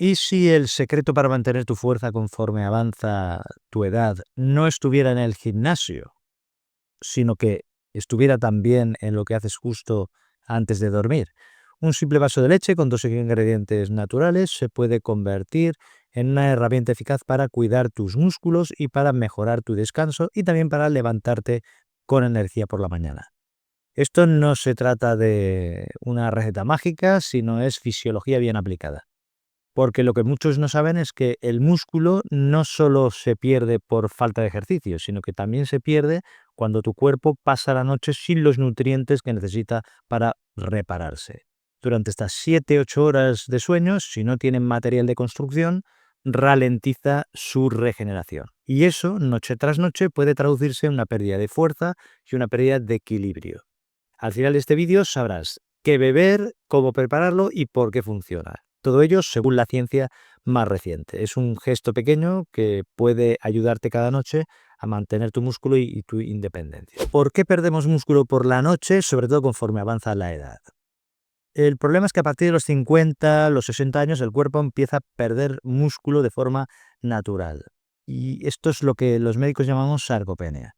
¿Y si el secreto para mantener tu fuerza conforme avanza tu edad no estuviera en el gimnasio, sino que estuviera también en lo que haces justo antes de dormir? Un simple vaso de leche con 2 ingredientes naturales se puede convertir en una herramienta eficaz para cuidar tus músculos y para mejorar tu descanso y también para levantarte con energía por la mañana. Esto no se trata de una receta mágica, sino es fisiología bien aplicada. Porque lo que muchos no saben es que el músculo no solo se pierde por falta de ejercicio, sino que también se pierde cuando tu cuerpo pasa la noche sin los nutrientes que necesita para repararse. Durante estas 7-8 horas de sueño, si no tienen material de construcción, ralentiza su regeneración. Y eso, noche tras noche, puede traducirse en una pérdida de fuerza y una pérdida de equilibrio. Al final de este vídeo sabrás qué beber, cómo prepararlo y por qué funciona. Todo ello según la ciencia más reciente. Es un gesto pequeño que puede ayudarte cada noche a mantener tu músculo y tu independencia. ¿Por qué perdemos músculo por la noche, sobre todo conforme avanza la edad? El problema es que a partir de los 50, los 60 años, el cuerpo empieza a perder músculo de forma natural. Y esto es lo que los médicos llamamos sarcopenia.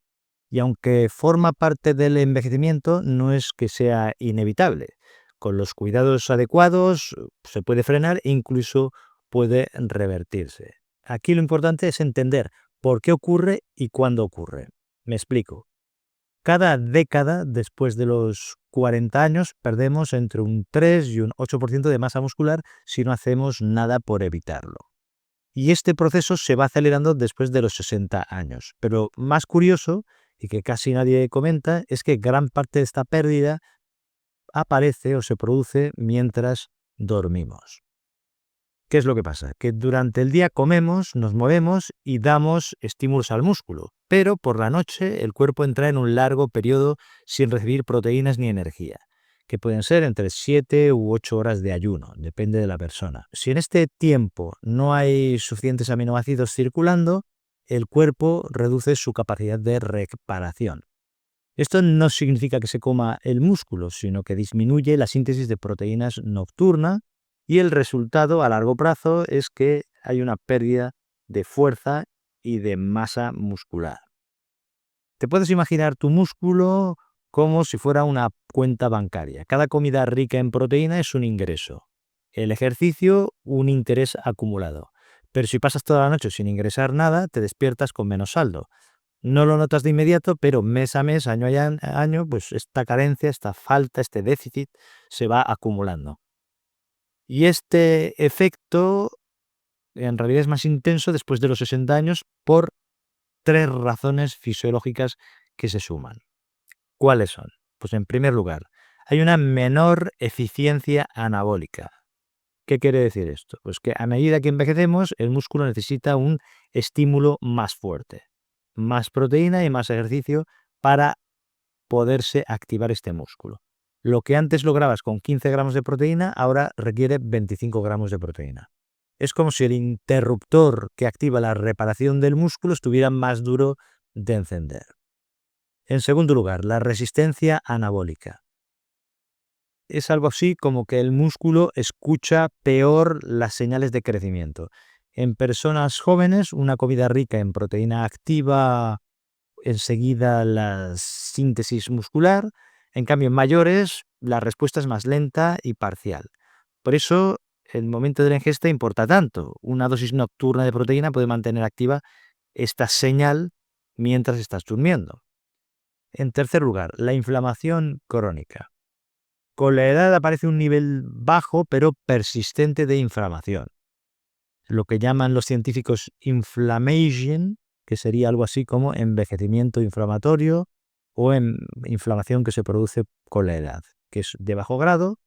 Y aunque forma parte del envejecimiento, no es que sea inevitable. Con los cuidados adecuados se puede frenar e incluso puede revertirse. Aquí lo importante es entender por qué ocurre y cuándo ocurre. Me explico. Cada década, después de los 40 años, perdemos entre un 3 y un 8% de masa muscular si no hacemos nada por evitarlo. Y este proceso se va acelerando después de los 60 años. Pero más curioso, y que casi nadie comenta, es que gran parte de esta pérdida aparece o se produce mientras dormimos. ¿Qué es lo que pasa? Que durante el día comemos, nos movemos y damos estímulos al músculo, pero por la noche el cuerpo entra en un largo periodo sin recibir proteínas ni energía, que pueden ser entre 7 u 8 horas de ayuno, depende de la persona. Si en este tiempo no hay suficientes aminoácidos circulando, el cuerpo reduce su capacidad de reparación. Esto no significa que se coma el músculo, sino que disminuye la síntesis de proteínas nocturna y el resultado a largo plazo es que hay una pérdida de fuerza y de masa muscular. Te puedes imaginar tu músculo como si fuera una cuenta bancaria. Cada comida rica en proteína es un ingreso. El ejercicio, un interés acumulado. Pero si pasas toda la noche sin ingresar nada, te despiertas con menos saldo. No lo notas de inmediato, pero mes a mes, año a año, pues esta carencia, esta falta, este déficit se va acumulando. Y este efecto en realidad es más intenso después de los 60 años por 3 razones fisiológicas que se suman. ¿Cuáles son? Pues en primer lugar, hay una menor eficiencia anabólica. ¿Qué quiere decir esto? Pues que a medida que envejecemos, el músculo necesita un estímulo más fuerte, más proteína y más ejercicio para poderse activar este músculo. Lo que antes lograbas con 15 gramos de proteína, ahora requiere 25 gramos de proteína. Es como si el interruptor que activa la reparación del músculo estuviera más duro de encender. En segundo lugar, la resistencia anabólica. Es algo así como que el músculo escucha peor las señales de crecimiento. En personas jóvenes, una comida rica en proteína activa enseguida la síntesis muscular. En cambio, en mayores, la respuesta es más lenta y parcial. Por eso, el momento de la ingesta importa tanto. Una dosis nocturna de proteína puede mantener activa esta señal mientras estás durmiendo. En tercer lugar, la inflamación crónica. Con la edad aparece un nivel bajo pero persistente de inflamación. Lo que llaman los científicos inflammation, que sería algo así como envejecimiento inflamatorio o inflamación que se produce con la edad, que es de bajo grado.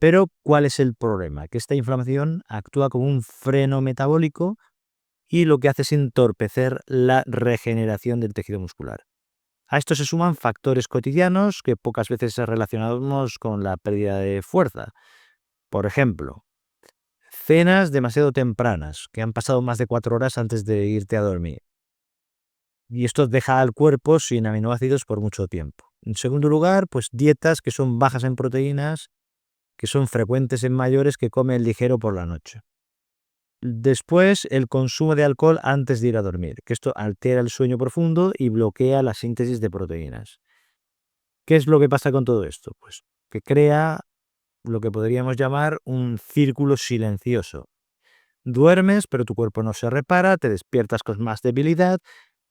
Pero ¿cuál es el problema? Que esta inflamación actúa como un freno metabólico y lo que hace es entorpecer la regeneración del tejido muscular. A esto se suman factores cotidianos que pocas veces relacionamos con la pérdida de fuerza. Por ejemplo, cenas demasiado tempranas, que han pasado más de 4 horas antes de irte a dormir. Y esto deja al cuerpo sin aminoácidos por mucho tiempo. En segundo lugar, pues dietas que son bajas en proteínas, que son frecuentes en mayores que comen ligero por la noche. Después, el consumo de alcohol antes de ir a dormir, que esto altera el sueño profundo y bloquea la síntesis de proteínas. ¿Qué es lo que pasa con todo esto? Pues que crea lo que podríamos llamar un círculo silencioso. Duermes, pero tu cuerpo no se repara, te despiertas con más debilidad,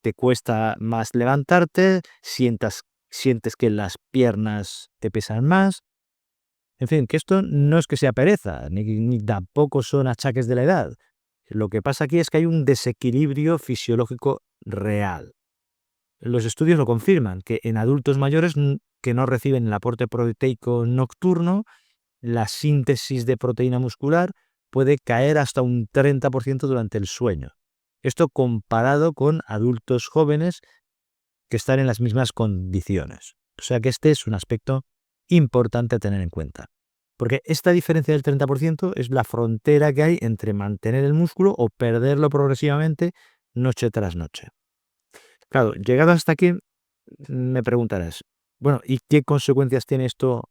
te cuesta más levantarte, sientes que las piernas te pesan más. En fin, que esto no es que sea pereza, ni tampoco son achaques de la edad. Lo que pasa aquí es que hay un desequilibrio fisiológico real. Los estudios lo confirman, que en adultos mayores que no reciben el aporte proteico nocturno, la síntesis de proteína muscular puede caer hasta un 30% durante el sueño. Esto comparado con adultos jóvenes que están en las mismas condiciones. O sea que este es un aspecto importante a tener en cuenta. Porque esta diferencia del 30% es la frontera que hay entre mantener el músculo o perderlo progresivamente noche tras noche. Claro, llegado hasta aquí, me preguntarás, bueno, ¿y qué consecuencias tiene esto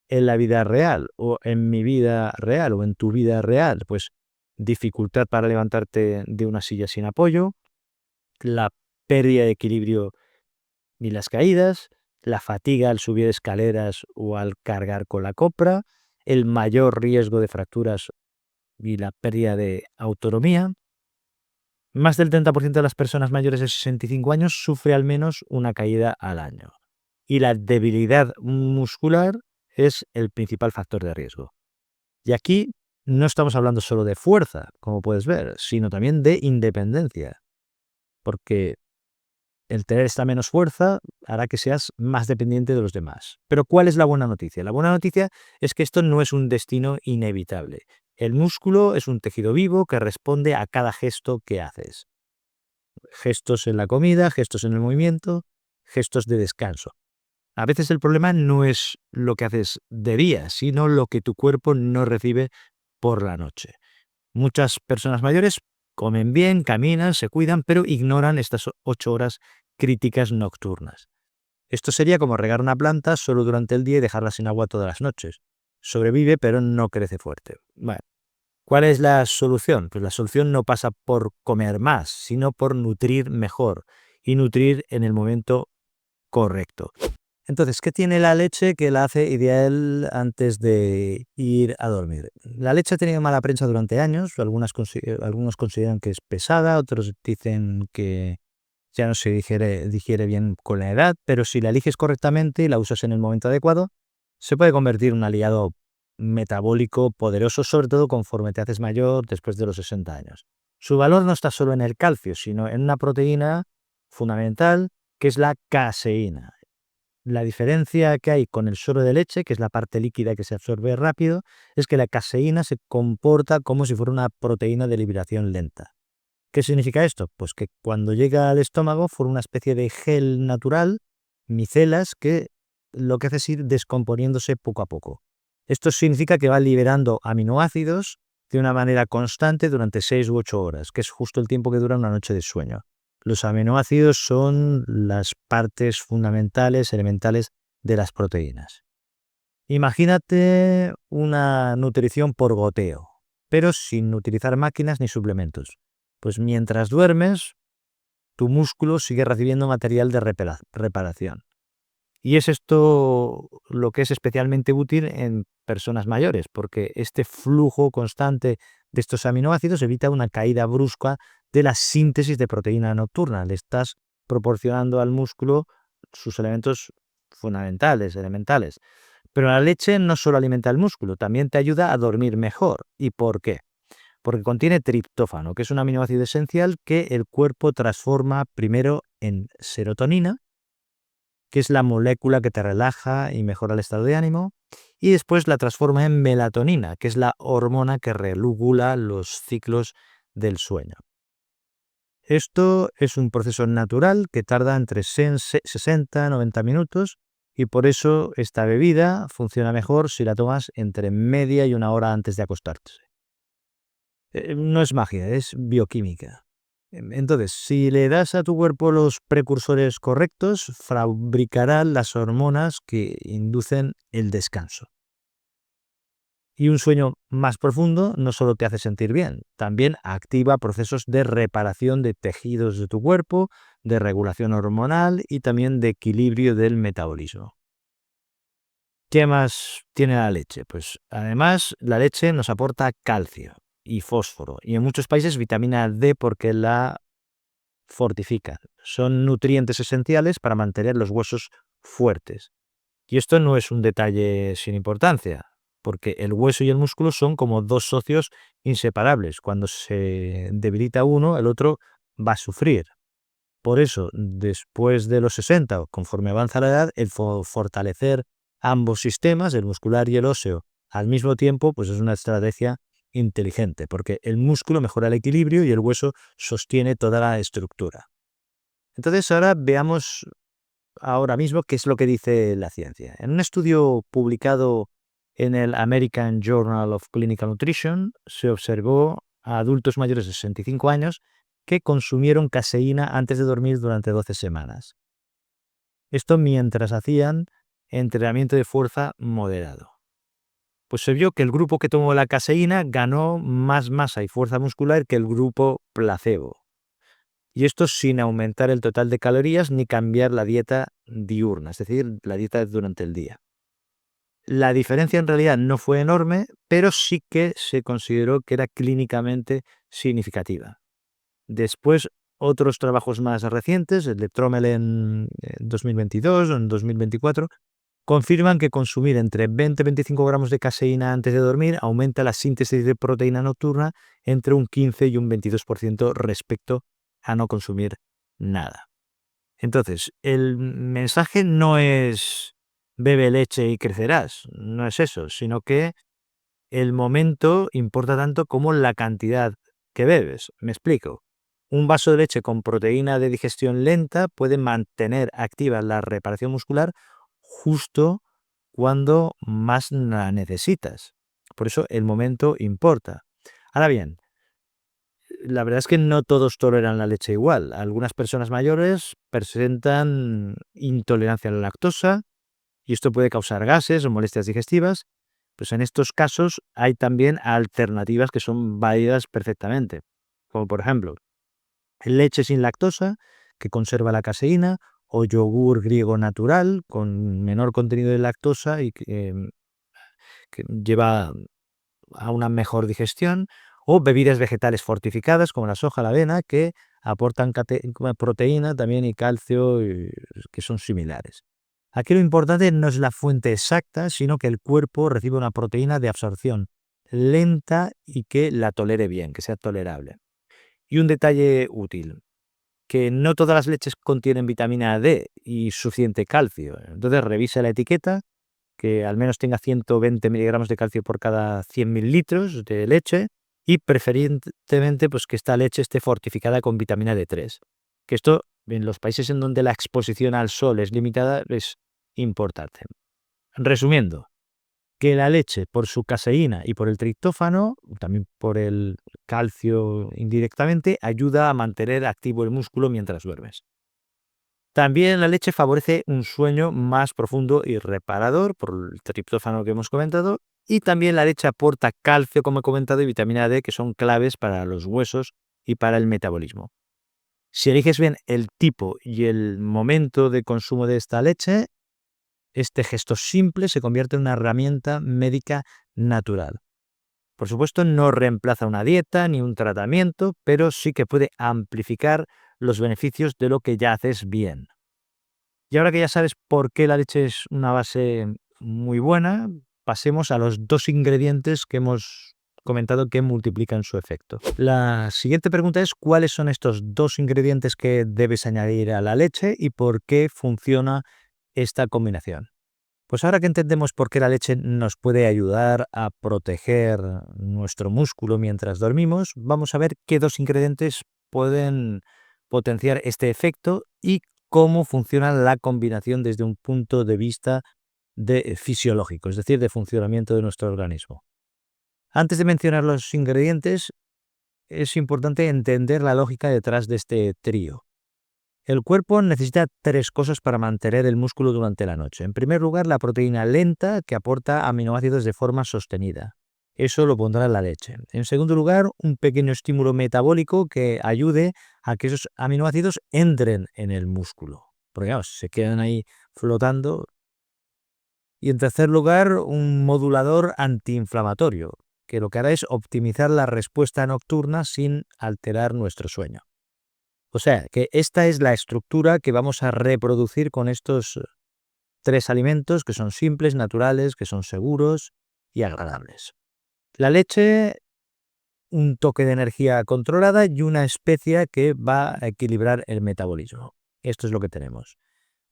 en la vida real o en mi vida real o en tu vida real? Pues dificultad para levantarte de una silla sin apoyo, la pérdida de equilibrio y las caídas, la fatiga al subir escaleras o al cargar con la compra, el mayor riesgo de fracturas y la pérdida de autonomía. Más del 30% de las personas mayores de 65 años sufre al menos una caída al año. Y la debilidad muscular es el principal factor de riesgo. Y aquí no estamos hablando solo de fuerza, como puedes ver, sino también de independencia. Porque el tener esta menos fuerza hará que seas más dependiente de los demás. Pero ¿cuál es la buena noticia? La buena noticia es que esto no es un destino inevitable. El músculo es un tejido vivo que responde a cada gesto que haces. Gestos en la comida, gestos en el movimiento, gestos de descanso. A veces el problema no es lo que haces de día, sino lo que tu cuerpo no recibe por la noche. Muchas personas mayores comen bien, caminan, se cuidan, pero ignoran estas 8 horas críticas nocturnas. Esto sería como regar una planta solo durante el día y dejarla sin agua todas las noches. Sobrevive, pero no crece fuerte. Bueno, ¿cuál es la solución? Pues la solución no pasa por comer más, sino por nutrir mejor y nutrir en el momento correcto. Entonces, ¿qué tiene la leche que la hace ideal antes de ir a dormir? La leche ha tenido mala prensa durante años, algunos consideran que es pesada, otros dicen que ya no se digiere bien con la edad, pero si la eliges correctamente y la usas en el momento adecuado, se puede convertir en un aliado metabólico poderoso, sobre todo conforme te haces mayor después de los 60 años. Su valor no está solo en el calcio, sino en una proteína fundamental que es la caseína. La diferencia que hay con el suero de leche, que es la parte líquida que se absorbe rápido, es que la caseína se comporta como si fuera una proteína de liberación lenta. ¿Qué significa esto? Pues que cuando llega al estómago forma una especie de gel natural, micelas, que lo que hace es ir descomponiéndose poco a poco. Esto significa que va liberando aminoácidos de una manera constante durante 6 u 8 horas, que es justo el tiempo que dura una noche de sueño. Los aminoácidos son las partes fundamentales, elementales de las proteínas. Imagínate una nutrición por goteo, pero sin utilizar máquinas ni suplementos. Pues mientras duermes, tu músculo sigue recibiendo material de reparación. Y es esto lo que es especialmente útil en personas mayores, porque este flujo constante de estos aminoácidos evita una caída brusca de la síntesis de proteína nocturna. Le estás proporcionando al músculo sus elementos fundamentales, elementales. Pero la leche no solo alimenta el músculo, también te ayuda a dormir mejor. ¿Y por qué? Porque contiene triptófano, que es un aminoácido esencial que el cuerpo transforma primero en serotonina, que es la molécula que te relaja y mejora el estado de ánimo, y después la transforma en melatonina, que es la hormona que regula los ciclos del sueño. Esto es un proceso natural que tarda entre 60 y 90 minutos y por eso esta bebida funciona mejor si la tomas entre media y una hora antes de acostarte. No es magia, es bioquímica. Entonces, si le das a tu cuerpo los precursores correctos, fabricará las hormonas que inducen el descanso. Y un sueño más profundo no solo te hace sentir bien, también activa procesos de reparación de tejidos de tu cuerpo, de regulación hormonal y también de equilibrio del metabolismo. ¿Qué más tiene la leche? Pues además la leche nos aporta calcio y fósforo y en muchos países vitamina D porque la fortifica. Son nutrientes esenciales para mantener los huesos fuertes. Y esto no es un detalle sin importancia, porque el hueso y el músculo son como dos socios inseparables. Cuando se debilita uno, el otro va a sufrir. Por eso, después de los 60, o conforme avanza la edad, el fortalecer ambos sistemas, el muscular y el óseo, al mismo tiempo, pues es una estrategia inteligente, porque el músculo mejora el equilibrio y el hueso sostiene toda la estructura. Entonces, ahora veamos ahora mismo qué es lo que dice la ciencia. En un estudio publicado en el American Journal of Clinical Nutrition, se observó a adultos mayores de 65 años que consumieron caseína antes de dormir durante 12 semanas. Esto mientras hacían entrenamiento de fuerza moderado. Pues se vio que el grupo que tomó la caseína ganó más masa y fuerza muscular que el grupo placebo. Y esto sin aumentar el total de calorías ni cambiar la dieta diurna, es decir, la dieta durante el día. La diferencia en realidad no fue enorme, pero sí que se consideró que era clínicamente significativa. Después, otros trabajos más recientes, el de Trommel en 2022 o en 2024, confirman que consumir entre 20 y 25 gramos de caseína antes de dormir aumenta la síntesis de proteína nocturna entre un 15 y un 22% respecto a no consumir nada. Entonces, el mensaje no es bebe leche y crecerás, no es eso, sino que el momento importa tanto como la cantidad que bebes. Me explico. Un vaso de leche con proteína de digestión lenta puede mantener activa la reparación muscular justo cuando más la necesitas. Por eso el momento importa. Ahora bien, la verdad es que no todos toleran la leche igual. Algunas personas mayores presentan intolerancia a la lactosa y esto puede causar gases o molestias digestivas. Pues en estos casos hay también alternativas que son válidas perfectamente, como por ejemplo leche sin lactosa que conserva la caseína o yogur griego natural con menor contenido de lactosa y que lleva a una mejor digestión, o bebidas vegetales fortificadas como la soja, la avena, que aportan proteína también y calcio que son similares. Aquí lo importante no es la fuente exacta, sino que el cuerpo recibe una proteína de absorción lenta y que la tolere bien, que sea tolerable. Y un detalle útil, que no todas las leches contienen vitamina D y suficiente calcio. Entonces revisa la etiqueta, que al menos tenga 120 miligramos de calcio por cada 100 mililitros de leche y preferentemente pues, que esta leche esté fortificada con vitamina D3. Que esto, en los países en donde la exposición al sol es limitada, es importante. Resumiendo, que la leche, por su caseína y por el triptófano, también por el calcio indirectamente, ayuda a mantener activo el músculo mientras duermes. También la leche favorece un sueño más profundo y reparador por el triptófano que hemos comentado, y también la leche aporta calcio, como he comentado, y vitamina D, que son claves para los huesos y para el metabolismo. Si eliges bien el tipo y el momento de consumo de esta leche, este gesto simple se convierte en una herramienta médica natural. Por supuesto, no reemplaza una dieta ni un tratamiento, pero sí que puede amplificar los beneficios de lo que ya haces bien. Y ahora que ya sabes por qué la leche es una base muy buena, pasemos a los dos ingredientes que hemos comentado que multiplican su efecto. La siguiente pregunta es: ¿cuáles son estos dos ingredientes que debes añadir a la leche y por qué funciona esta combinación? Pues ahora que entendemos por qué la leche nos puede ayudar a proteger nuestro músculo mientras dormimos, vamos a ver qué dos ingredientes pueden potenciar este efecto y cómo funciona la combinación desde un punto de vista fisiológico, es decir, de funcionamiento de nuestro organismo. Antes de mencionar los ingredientes, es importante entender la lógica detrás de este trío. El cuerpo necesita tres cosas para mantener el músculo durante la noche. En primer lugar, la proteína lenta, que aporta aminoácidos de forma sostenida. Eso lo pondrá en la leche. En segundo lugar, un pequeño estímulo metabólico que ayude a que esos aminoácidos entren en el músculo. Porque claro, se quedan ahí flotando. Y en tercer lugar, un modulador antiinflamatorio, que lo que hará es optimizar la respuesta nocturna sin alterar nuestro sueño. O sea, que esta es la estructura que vamos a reproducir con estos 3 alimentos que son simples, naturales, que son seguros y agradables. La leche, un toque de energía controlada y una especia que va a equilibrar el metabolismo. Esto es lo que tenemos.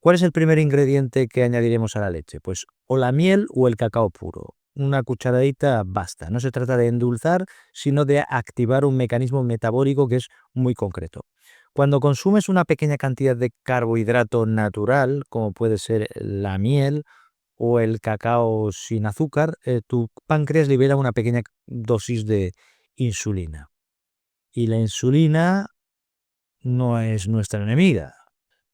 ¿Cuál es el primer ingrediente que añadiremos a la leche? Pues o la miel o el cacao puro. Una cucharadita basta. No se trata de endulzar, sino de activar un mecanismo metabólico que es muy concreto. Cuando consumes una pequeña cantidad de carbohidrato natural, como puede ser la miel o el cacao sin azúcar, tu páncreas libera una pequeña dosis de insulina. Y la insulina no es nuestra enemiga.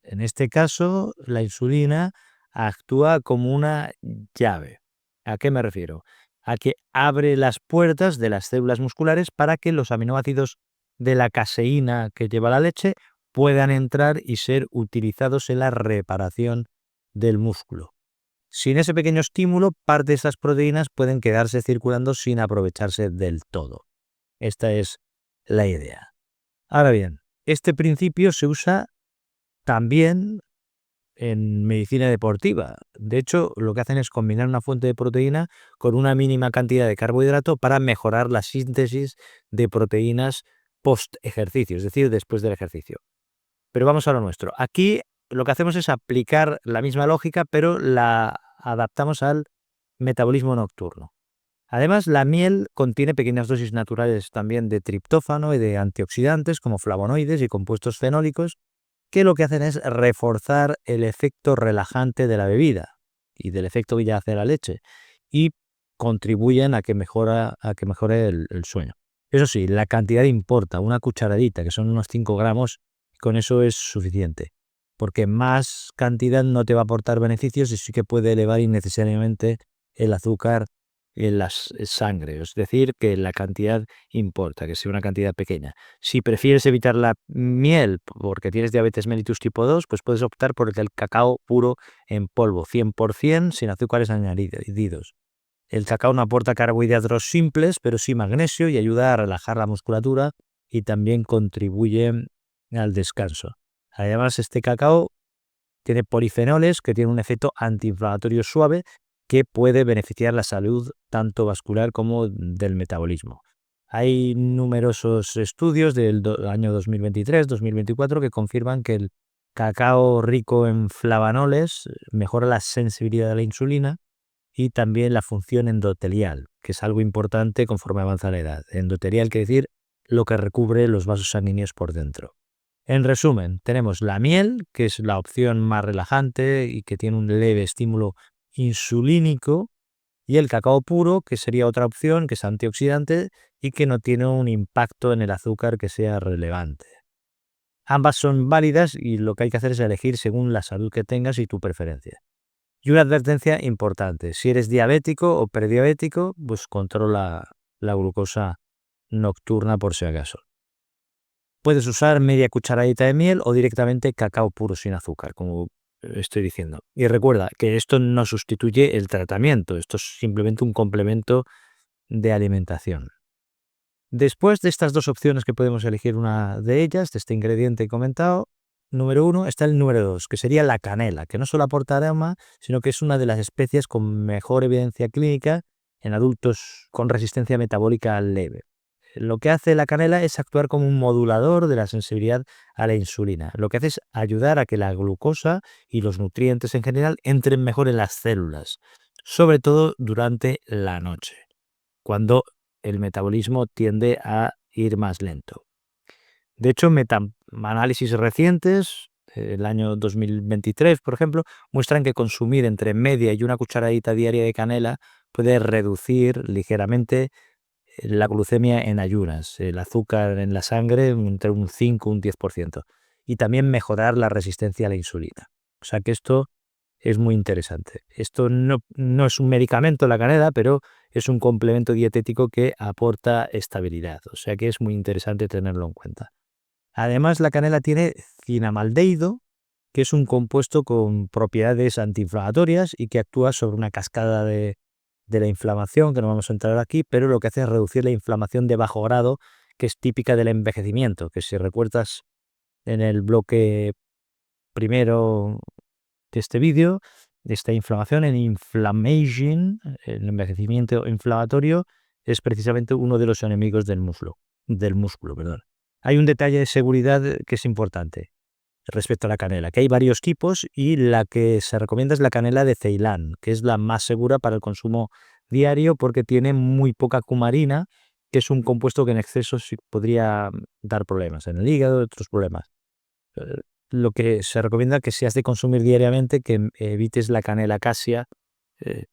En este caso, la insulina actúa como una llave. ¿A qué me refiero? A que abre las puertas de las células musculares para que los aminoácidos de la caseína que lleva la leche puedan entrar y ser utilizados en la reparación del músculo. Sin ese pequeño estímulo, parte de estas proteínas pueden quedarse circulando sin aprovecharse del todo. Esta es la idea. Ahora bien, este principio se usa también en medicina deportiva. De hecho, lo que hacen es combinar una fuente de proteína con una mínima cantidad de carbohidrato para mejorar la síntesis de proteínas post ejercicio, es decir, después del ejercicio. Pero vamos a lo nuestro. Aquí lo que hacemos es aplicar la misma lógica, pero la adaptamos al metabolismo nocturno. Además, la miel contiene pequeñas dosis naturales también de triptófano y de antioxidantes como flavonoides y compuestos fenólicos que lo que hacen es reforzar el efecto relajante de la bebida y del efecto que ya hace la leche y contribuyen a que mejore el sueño. Eso sí, la cantidad importa, una cucharadita, que son unos 5 gramos, con eso es suficiente, porque más cantidad no te va a aportar beneficios y sí que puede elevar innecesariamente el azúcar en la sangre, es decir, que la cantidad importa, que sea una cantidad pequeña. Si prefieres evitar la miel porque tienes diabetes mellitus tipo 2, pues puedes optar por el cacao puro en polvo, 100% sin azúcares añadidos. El cacao no aporta carbohidratos simples, pero sí magnesio y ayuda a relajar la musculatura y también contribuye al descanso. Además, este cacao tiene polifenoles que tienen un efecto antiinflamatorio suave que puede beneficiar la salud tanto vascular como del metabolismo. Hay numerosos estudios del año 2023-2024 que confirman que el cacao rico en flavonoles mejora la sensibilidad a la insulina y también la función endotelial, que es algo importante conforme avanza la edad. Endotelial quiere decir lo que recubre los vasos sanguíneos por dentro. En resumen, tenemos la miel, que es la opción más relajante y que tiene un leve estímulo insulínico, y el cacao puro, que sería otra opción, que es antioxidante y que no tiene un impacto en el azúcar que sea relevante. Ambas son válidas y lo que hay que hacer es elegir según la salud que tengas y tu preferencia. Y una advertencia importante, si eres diabético o prediabético, pues controla la glucosa nocturna por si acaso. Puedes usar media cucharadita de miel o directamente cacao puro sin azúcar, como estoy diciendo. Y recuerda que esto no sustituye el tratamiento, esto es simplemente un complemento de alimentación. Después de estas dos opciones que podemos elegir una de ellas, de este ingrediente comentado, número 1, está el número 2, que sería la canela, que no solo aporta aroma, sino que es una de las especias con mejor evidencia clínica en adultos con resistencia metabólica leve. Lo que hace la canela es actuar como un modulador de la sensibilidad a la insulina. Lo que hace es ayudar a que la glucosa y los nutrientes en general entren mejor en las células, sobre todo durante la noche, cuando el metabolismo tiende a ir más lento. De hecho, metaanálisis recientes, el año 2023, por ejemplo, muestran que consumir entre media y una cucharadita diaria de canela puede reducir ligeramente la glucemia en ayunas, el azúcar en la sangre entre un 5 y un 10%, y también mejorar la resistencia a la insulina. O sea que esto es muy interesante. Esto no es un medicamento, la canela, pero es un complemento dietético que aporta estabilidad, o sea que es muy interesante tenerlo en cuenta. Además, la canela tiene cinamaldehído, que es un compuesto con propiedades antiinflamatorias y que actúa sobre una cascada de la inflamación, que no vamos a entrar aquí, pero lo que hace es reducir la inflamación de bajo grado, que es típica del envejecimiento, que si recuerdas en el bloque primero de este vídeo, esta inflamación en inflammation, el envejecimiento inflamatorio, es precisamente uno de los enemigos del músculo, perdón. Hay un detalle de seguridad que es importante respecto a la canela, que hay varios tipos y la que se recomienda es la canela de Ceilán, que es la más segura para el consumo diario porque tiene muy poca cumarina, que es un compuesto que en exceso sí podría dar problemas en el hígado, otros problemas. Lo que se recomienda que si has de consumir diariamente, que evites la canela casia, eh,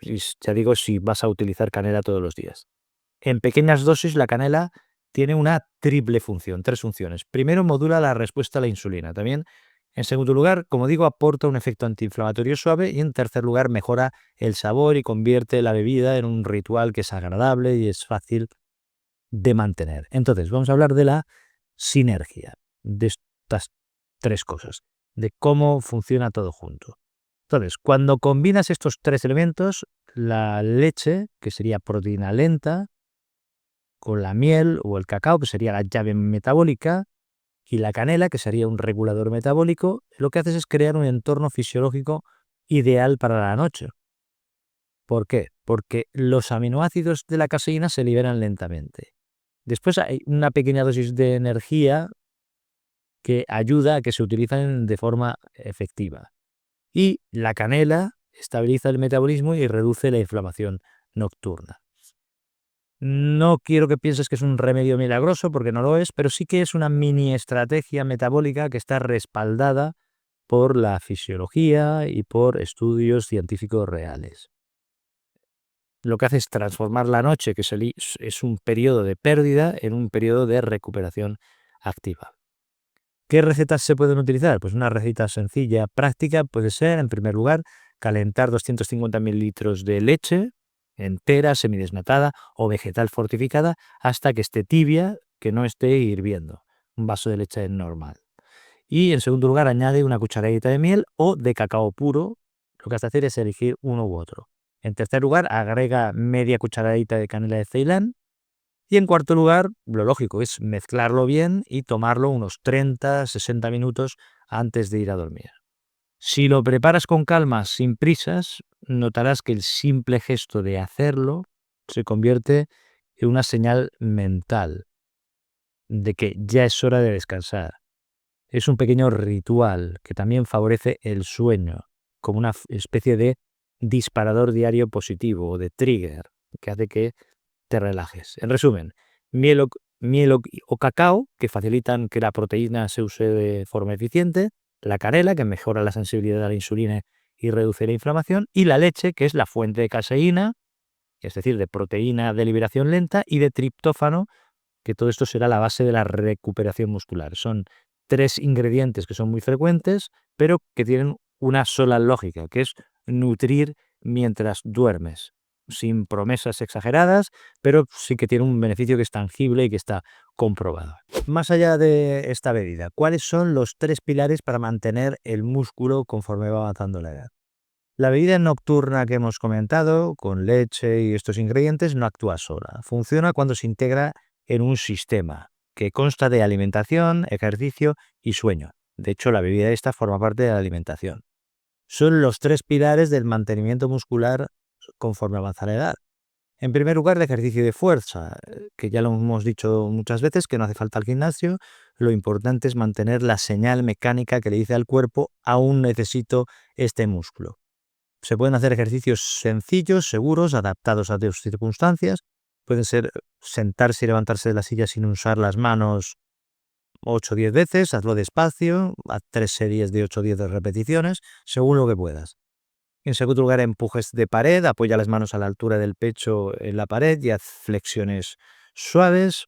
ya digo, si vas a utilizar canela todos los días. En pequeñas dosis, la canela tiene una triple función, 3 funciones. Primero, modula la respuesta a la insulina. También, en segundo lugar, como digo, aporta un efecto antiinflamatorio suave. Y en tercer lugar, mejora el sabor y convierte la bebida en un ritual que es agradable y es fácil de mantener. Entonces, vamos a hablar de la sinergia de estas 3 cosas, de cómo funciona todo junto. Entonces, cuando combinas estos 3 elementos, la leche, que sería proteína lenta, con la miel o el cacao, que sería la llave metabólica, y la canela, que sería un regulador metabólico, lo que haces es crear un entorno fisiológico ideal para la noche. ¿Por qué? Porque los aminoácidos de la caseína se liberan lentamente. Después hay una pequeña dosis de energía que ayuda a que se utilicen de forma efectiva. Y la canela estabiliza el metabolismo y reduce la inflamación nocturna. No quiero que pienses que es un remedio milagroso, porque no lo es, pero sí que es una mini estrategia metabólica que está respaldada por la fisiología y por estudios científicos reales. Lo que hace es transformar la noche, que es un periodo de pérdida, en un periodo de recuperación activa. ¿Qué recetas se pueden utilizar? Pues una receta sencilla, práctica, puede ser, en primer lugar, calentar 250 mililitros de leche entera, semidesnatada o vegetal fortificada hasta que esté tibia, que no esté hirviendo. Un vaso de leche normal. Y en segundo lugar, añade una cucharadita de miel o de cacao puro. Lo que has de hacer es elegir uno u otro. En tercer lugar, agrega media cucharadita de canela de Ceilán. Y en cuarto lugar, lo lógico es mezclarlo bien y tomarlo unos 30-60 minutos antes de ir a dormir. Si lo preparas con calma, sin prisas, notarás que el simple gesto de hacerlo se convierte en una señal mental de que ya es hora de descansar. Es un pequeño ritual que también favorece el sueño, como una especie de disparador diario positivo o de trigger que hace que te relajes. En resumen, miel o cacao, que facilitan que la proteína se use de forma eficiente, la canela, que mejora la sensibilidad a la insulina y reduce la inflamación, y la leche, que es la fuente de caseína, es decir, de proteína de liberación lenta, y de triptófano, que todo esto será la base de la recuperación muscular. Son 3 ingredientes que son muy frecuentes, pero que tienen una sola lógica, que es nutrir mientras duermes, sin promesas exageradas, pero sí que tiene un beneficio que es tangible y que está comprobado. Más allá de esta bebida, ¿cuáles son los 3 pilares para mantener el músculo conforme va avanzando la edad? La bebida nocturna que hemos comentado, con leche y estos ingredientes, no actúa sola. Funciona cuando se integra en un sistema que consta de alimentación, ejercicio y sueño. De hecho, la bebida esta forma parte de la alimentación. Son los 3 pilares del mantenimiento muscular conforme avanza la edad. En primer lugar, el ejercicio de fuerza, que ya lo hemos dicho muchas veces, que no hace falta el gimnasio. Lo importante es mantener la señal mecánica que le dice al cuerpo: aún necesito este músculo. Se pueden hacer ejercicios sencillos, seguros, adaptados a tus circunstancias. Pueden ser sentarse y levantarse de la silla sin usar las manos 8 o 10 veces, hazlo despacio, haz 3 series de 8 o 10 repeticiones, según lo que puedas. En segundo lugar, empujes de pared, apoya las manos a la altura del pecho en la pared y haz flexiones suaves.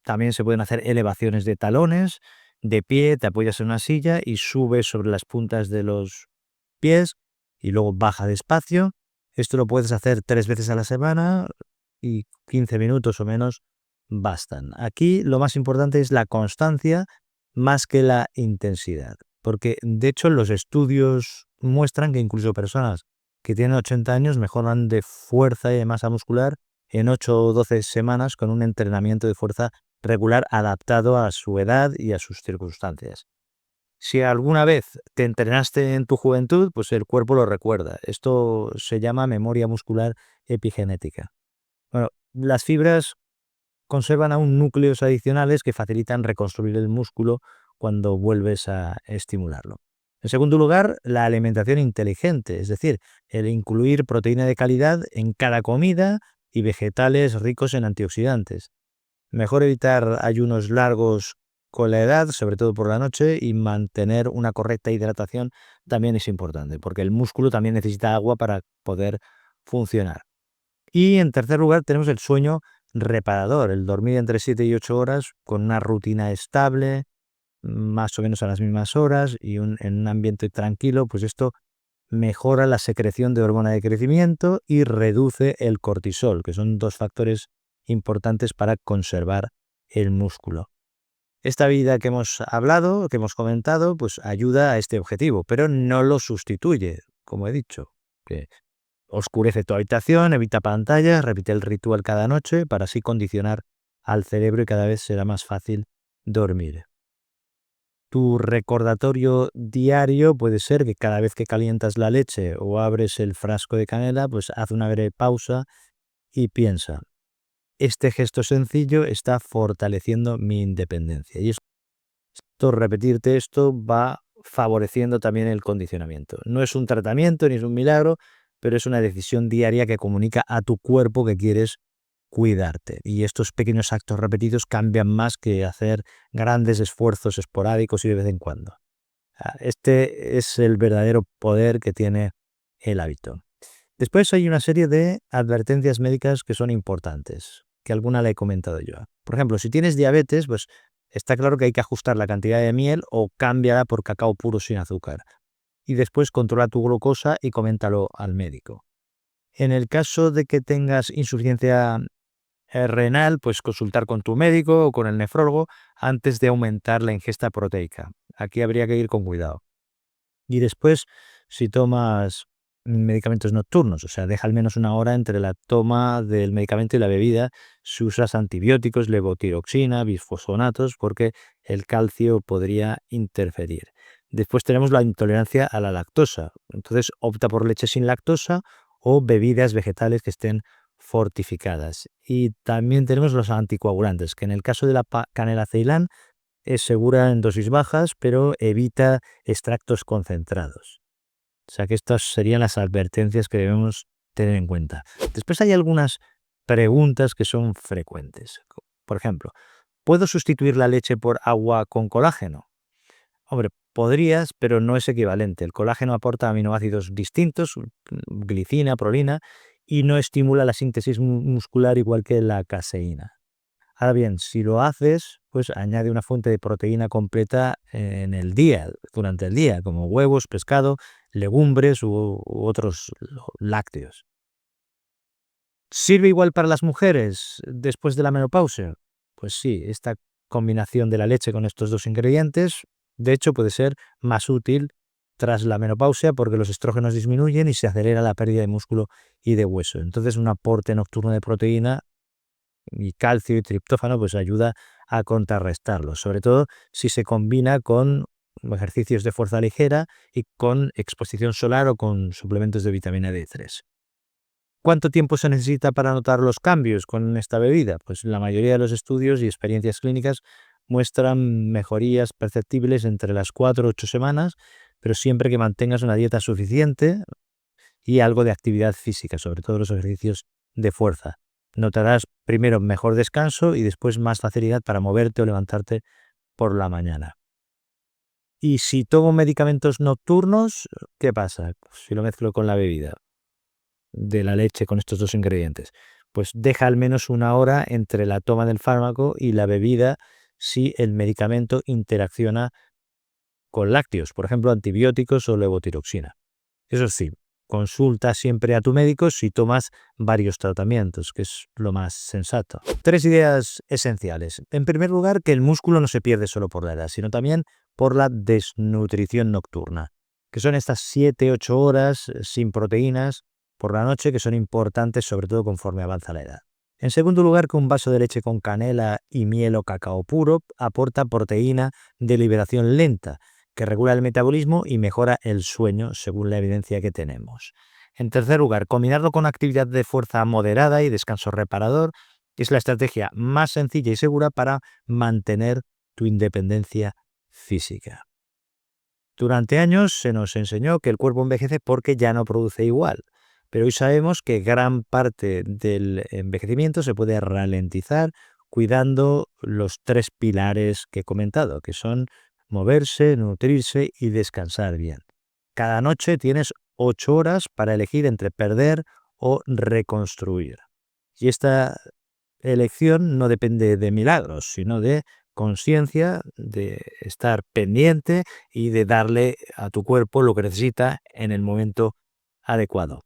También se pueden hacer elevaciones de talones. De pie, te apoyas en una silla y subes sobre las puntas de los pies y luego baja despacio. Esto lo puedes hacer 3 veces a la semana y 15 minutos o menos bastan. Aquí lo más importante es la constancia más que la intensidad, porque de hecho los estudios muestran que incluso personas que tienen 80 años mejoran de fuerza y de masa muscular en 8 o 12 semanas con un entrenamiento de fuerza regular adaptado a su edad y a sus circunstancias. Si alguna vez te entrenaste en tu juventud, pues el cuerpo lo recuerda. Esto se llama memoria muscular epigenética. Bueno, las fibras conservan aún núcleos adicionales que facilitan reconstruir el músculo cuando vuelves a estimularlo. En segundo lugar, la alimentación inteligente, es decir, el incluir proteína de calidad en cada comida y vegetales ricos en antioxidantes. Mejor evitar ayunos largos con la edad, sobre todo por la noche, y mantener una correcta hidratación también es importante, porque el músculo también necesita agua para poder funcionar. Y en tercer lugar tenemos el sueño reparador, el dormir entre 7 y 8 horas con una rutina estable, más o menos a las mismas horas y en un ambiente tranquilo, pues esto mejora la secreción de hormona de crecimiento y reduce el cortisol, que son dos factores importantes para conservar el músculo. Esta vida que hemos hablado, que hemos comentado, pues ayuda a este objetivo, pero no lo sustituye, como he dicho. Que oscurece tu habitación, evita pantallas, repite el ritual cada noche para así condicionar al cerebro y cada vez será más fácil dormir. Tu recordatorio diario puede ser que cada vez que calientas la leche o abres el frasco de canela, pues haz una breve pausa y piensa, este gesto sencillo está fortaleciendo mi independencia. Y repetirte esto va favoreciendo también el condicionamiento. No es un tratamiento ni es un milagro, pero es una decisión diaria que comunica a tu cuerpo que quieres cuidarte. Y estos pequeños actos repetidos cambian más que hacer grandes esfuerzos esporádicos y de vez en cuando. Este es el verdadero poder que tiene el hábito. Después hay una serie de advertencias médicas que son importantes, que alguna le he comentado yo. Por ejemplo, si tienes diabetes, pues está claro que hay que ajustar la cantidad de miel o cámbiala por cacao puro sin azúcar. Y después controla tu glucosa y coméntalo al médico. En el caso de que tengas insuficiencia renal, pues consultar con tu médico o con el nefrólogo antes de aumentar la ingesta proteica. Aquí habría que ir con cuidado. Y después, si tomas medicamentos nocturnos, o sea, deja al menos una hora entre la toma del medicamento y la bebida, si usas antibióticos, levotiroxina, bisfosfonatos, porque el calcio podría interferir. Después tenemos la intolerancia a la lactosa. Entonces, opta por leche sin lactosa o bebidas vegetales que estén fortificadas. Y también tenemos los anticoagulantes, que en el caso de la canela ceilán es segura en dosis bajas, pero evita extractos concentrados. O sea que estas serían las advertencias que debemos tener en cuenta. Después hay algunas preguntas que son frecuentes. Por ejemplo, ¿puedo sustituir la leche por agua con colágeno? Hombre, podrías, pero no es equivalente. El colágeno aporta aminoácidos distintos, glicina, prolina, y no estimula la síntesis muscular igual que la caseína. Ahora bien, si lo haces, pues añade una fuente de proteína completa en el día, durante el día, como huevos, pescado, legumbres u otros lácteos. ¿Sirve igual para las mujeres después de la menopausia? Pues sí, esta combinación de la leche con estos dos ingredientes, de hecho, puede ser más útil tras la menopausia porque los estrógenos disminuyen y se acelera la pérdida de músculo y de hueso. Entonces, un aporte nocturno de proteína y calcio y triptófano pues ayuda a contrarrestarlo, sobre todo si se combina con ejercicios de fuerza ligera y con exposición solar o con suplementos de vitamina D3. ¿Cuánto tiempo se necesita para notar los cambios con esta bebida? Pues la mayoría de los estudios y experiencias clínicas muestran mejorías perceptibles entre las 4 o 8 semanas, pero siempre que mantengas una dieta suficiente y algo de actividad física, sobre todo los ejercicios de fuerza. Notarás primero mejor descanso y después más facilidad para moverte o levantarte por la mañana. Y si tomo medicamentos nocturnos, ¿qué pasa? Si lo mezclo con la bebida de la leche con estos dos ingredientes, pues deja al menos una hora entre la toma del fármaco y la bebida si el medicamento interacciona con lácteos, por ejemplo, antibióticos o levotiroxina. Eso sí, consulta siempre a tu médico si tomas varios tratamientos, que es lo más sensato. 3 ideas esenciales. En primer lugar, que el músculo no se pierde solo por la edad, sino también por la desnutrición nocturna, que son estas 7-8 horas sin proteínas por la noche, que son importantes sobre todo conforme avanza la edad. En segundo lugar, que un vaso de leche con canela y miel o cacao puro aporta proteína de liberación lenta, que regula el metabolismo y mejora el sueño, según la evidencia que tenemos. En tercer lugar, combinarlo con actividad de fuerza moderada y descanso reparador es la estrategia más sencilla y segura para mantener tu independencia física. Durante años se nos enseñó que el cuerpo envejece porque ya no produce igual, pero hoy sabemos que gran parte del envejecimiento se puede ralentizar cuidando los 3 pilares que he comentado, que son moverse, nutrirse y descansar bien. Cada noche tienes 8 horas para elegir entre perder o reconstruir. Y esta elección no depende de milagros, sino de conciencia, de estar pendiente y de darle a tu cuerpo lo que necesita en el momento adecuado.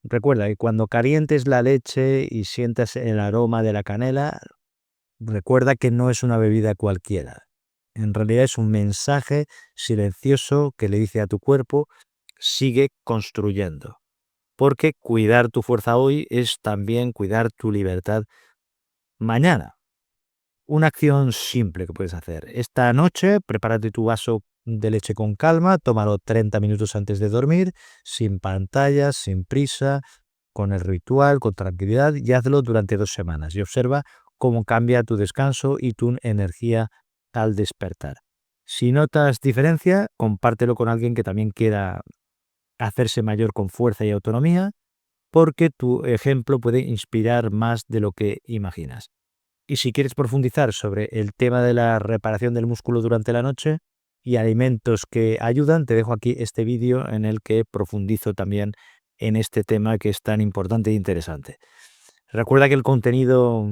Recuerda que cuando calientes la leche y sientas el aroma de la canela, recuerda que no es una bebida cualquiera. En realidad es un mensaje silencioso que le dice a tu cuerpo: sigue construyendo. Porque cuidar tu fuerza hoy es también cuidar tu libertad mañana. Una acción simple que puedes hacer. Esta noche, prepárate tu vaso de leche con calma, tómalo 30 minutos antes de dormir, sin pantallas, sin prisa, con el ritual, con tranquilidad, y hazlo durante 2 semanas y observa cómo cambia tu descanso y tu energía al despertar. Si notas diferencia, compártelo con alguien que también quiera hacerse mayor con fuerza y autonomía, porque tu ejemplo puede inspirar más de lo que imaginas. Y si quieres profundizar sobre el tema de la reparación del músculo durante la noche y alimentos que ayudan, te dejo aquí este vídeo en el que profundizo también en este tema que es tan importante e interesante. Recuerda que el contenido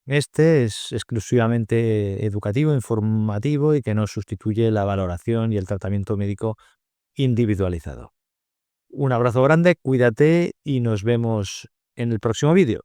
este es exclusivamente educativo, informativo y que no sustituye la valoración y el tratamiento médico individualizado. Un abrazo grande, cuídate y nos vemos en el próximo vídeo.